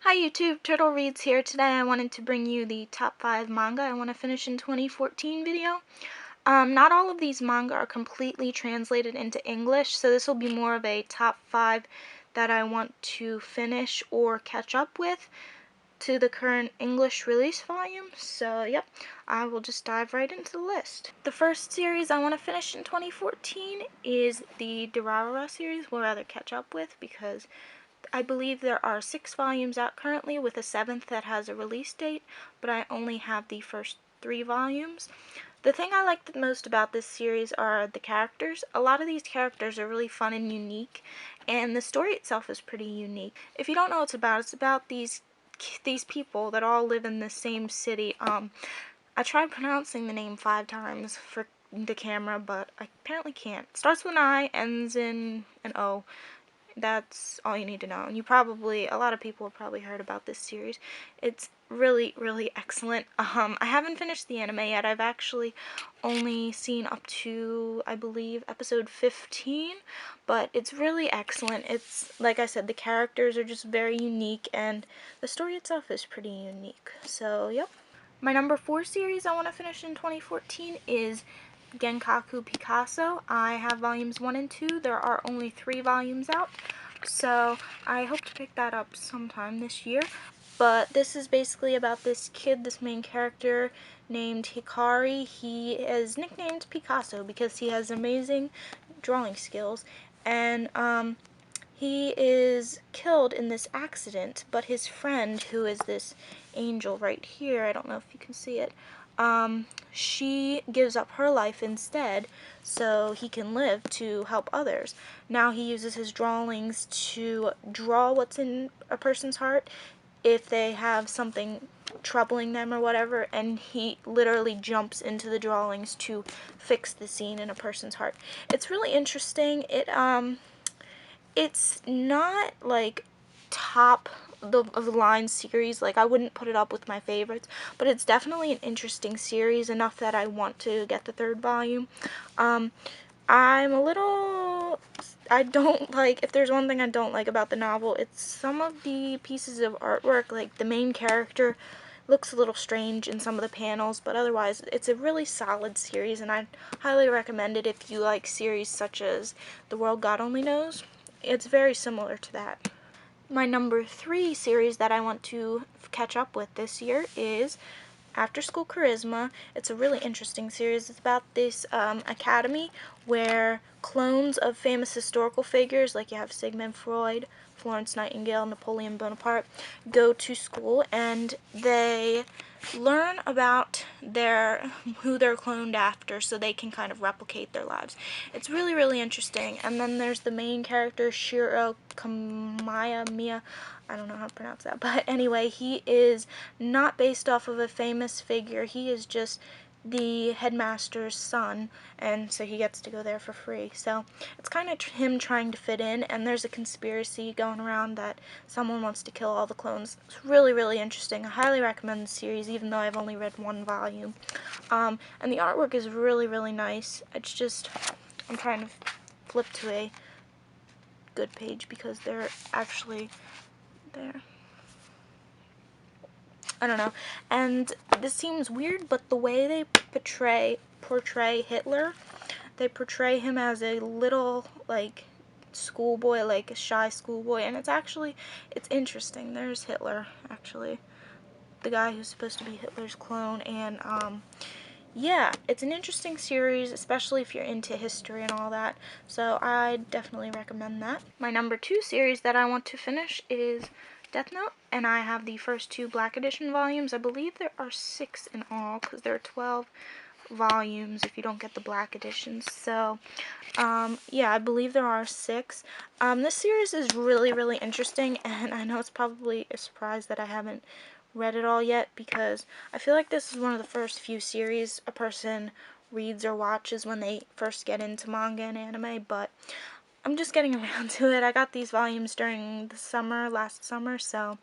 Hi YouTube, Turtle Reads here. Today I wanted to bring you the top 5 manga I want to finish in 2014 video. Not all of these manga are completely translated into English, so this will be more of a top 5 that I want to finish or catch up with to the current English release volume. So yep, I will just dive right into the list. The first series I want to finish in 2014 is the Durarara series, or rather catch up with, because I believe there are 6 volumes out currently, with a 7th that has a release date, but I only have the first 3 volumes. The thing I like the most about this series are the characters. A lot of these characters are really fun and unique, and the story itself is pretty unique. If you don't know what it's about these people that all live in the same city. I tried pronouncing the name 5 times for the camera, but I apparently can't. It starts with an I, ends in an O. That's all you need to know. And a lot of people have probably heard about this series. It's really, really excellent. I haven't finished the anime yet. I've actually only seen up to, I believe, episode 15, but it's really excellent. It's, like I said, the characters are just very unique, and the story itself is pretty unique. So, yep. My number 4 series I want to finish in 2014 is Genkaku Picasso. I have volumes 1 and 2. There are only 3 volumes out, so I hope to pick that up sometime this year. But this is basically about this kid, this main character named Hikari. He is nicknamed Picasso because he has amazing drawing skills, and he is killed in this accident, but his friend, who is this angel right here, I don't know if you can see it, she gives up her life instead so he can live to help others. Now he uses his drawings to draw what's in a person's heart if they have something troubling them or whatever, and he literally jumps into the drawings to fix the scene in a person's heart. It's really interesting. It's not like top of the line series, like I wouldn't put it up with my favorites, but it's definitely an interesting series, enough that I want to get the 3rd volume. I don't like, if there's one thing I don't like about the novel, it's some of the pieces of artwork. Like the main character looks a little strange in some of the panels, but otherwise it's a really solid series, and I highly recommend it if you like series such as The World God Only Knows. It's very similar to that. My number 3 series that I want to catch up with this year is After School Charisma. It's a really interesting series. It's about this academy where clones of famous historical figures, like you have Sigmund Freud, Florence Nightingale, Napoleon Bonaparte, go to school, and they learn about who they're cloned after so they can kind of replicate their lives. It's really, really interesting. And then there's the main character, Shiro Kamiyamiya. I don't know how to pronounce that, but anyway, he is not based off of a famous figure. He is just the headmaster's son, and so he gets to go there for free. So it's kind of him trying to fit in, and there's a conspiracy going around that someone wants to kill all the clones. It's really, really interesting. I highly recommend the series, even though I've only read 1 volume. And the artwork is really, really nice. It's just, I'm trying to flip to a good page because they're actually there. I don't know. And this seems weird, but the way they portray Hitler, they portray him as a little, like, schoolboy, like a shy schoolboy, and it's interesting. There's Hitler, actually, the guy who's supposed to be Hitler's clone, and yeah, it's an interesting series, especially if you're into history and all that, so I definitely recommend that. My number 2 series that I want to finish is Death Note, and I have the first 2 Black Edition volumes. I believe there are 6 in all, because there are 12 volumes if you don't get the Black Editions. So, yeah, I believe there are 6. This series is really, really interesting, and I know it's probably a surprise that I haven't read it all yet, because I feel like this is one of the first few series a person reads or watches when they first get into manga and anime, but I'm just getting around to it. I got these volumes during the last summer, so,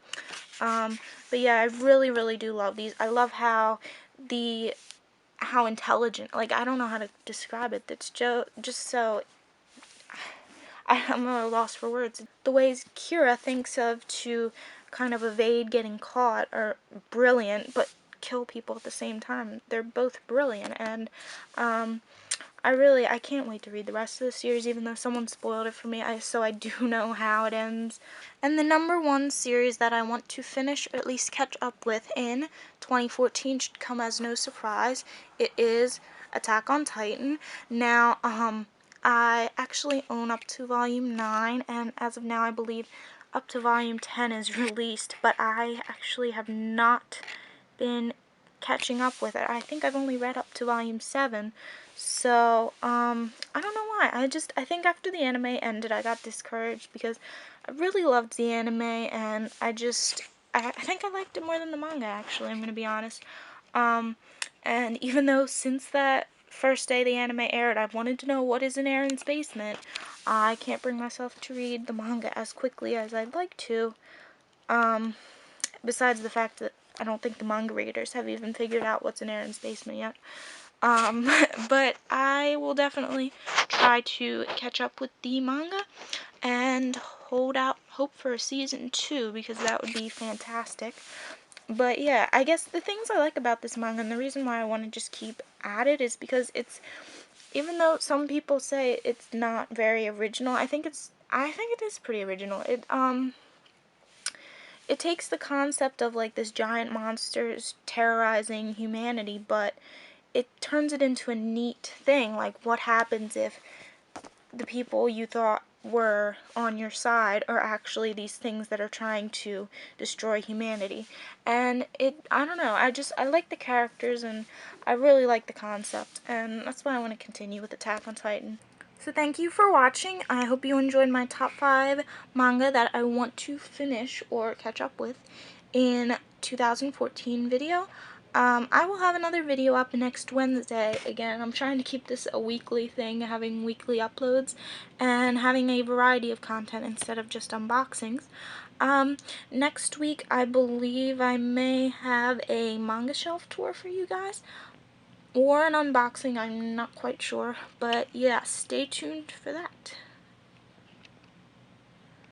but yeah, I really, really do love these. I love how intelligent, like, I don't know how to describe it. It's just so, I'm at a loss for words. The ways Kira thinks of to kind of evade getting caught are brilliant, but kill people at the same time. They're both brilliant, and I can't wait to read the rest of the series, even though someone spoiled it for me, so I do know how it ends. And the number one series that I want to finish, or at least catch up with in 2014, should come as no surprise. It is Attack on Titan. Now, I actually own up to volume 9, and as of now I believe up to volume 10 is released, but I actually have not been catching up with it. I think I've only read up to volume 7, so, I don't know why. I think after the anime ended, I got discouraged because I really loved the anime, and I think I liked it more than the manga, actually, I'm gonna be honest. And even though since that first day the anime aired, I wanted to know what is an Aaron's basement, I can't bring myself to read the manga as quickly as I'd like to. Besides the fact that I don't think the manga readers have even figured out what's in Aaron's basement yet. But I will definitely try to catch up with the manga and hope for a season 2, because that would be fantastic. But yeah, I guess the things I like about this manga, and the reason why I want to just keep at it, is because even though some people say it's not very original, I think it is pretty original. It takes the concept of like this giant monsters terrorizing humanity, but it turns it into a neat thing. Like, what happens if the people you thought were on your side are actually these things that are trying to destroy humanity? And I don't know, I like the characters, and I really like the concept, and that's why I want to continue with Attack on Titan. So thank you for watching. I hope you enjoyed my top 5 manga that I want to finish or catch up with in 2014 video. I will have another video up next Wednesday. Again, I'm trying to keep this a weekly thing, having weekly uploads and having a variety of content instead of just unboxings. Next week, I believe I may have a manga shelf tour for you guys, or an unboxing, I'm not quite sure, but yeah, stay tuned for that.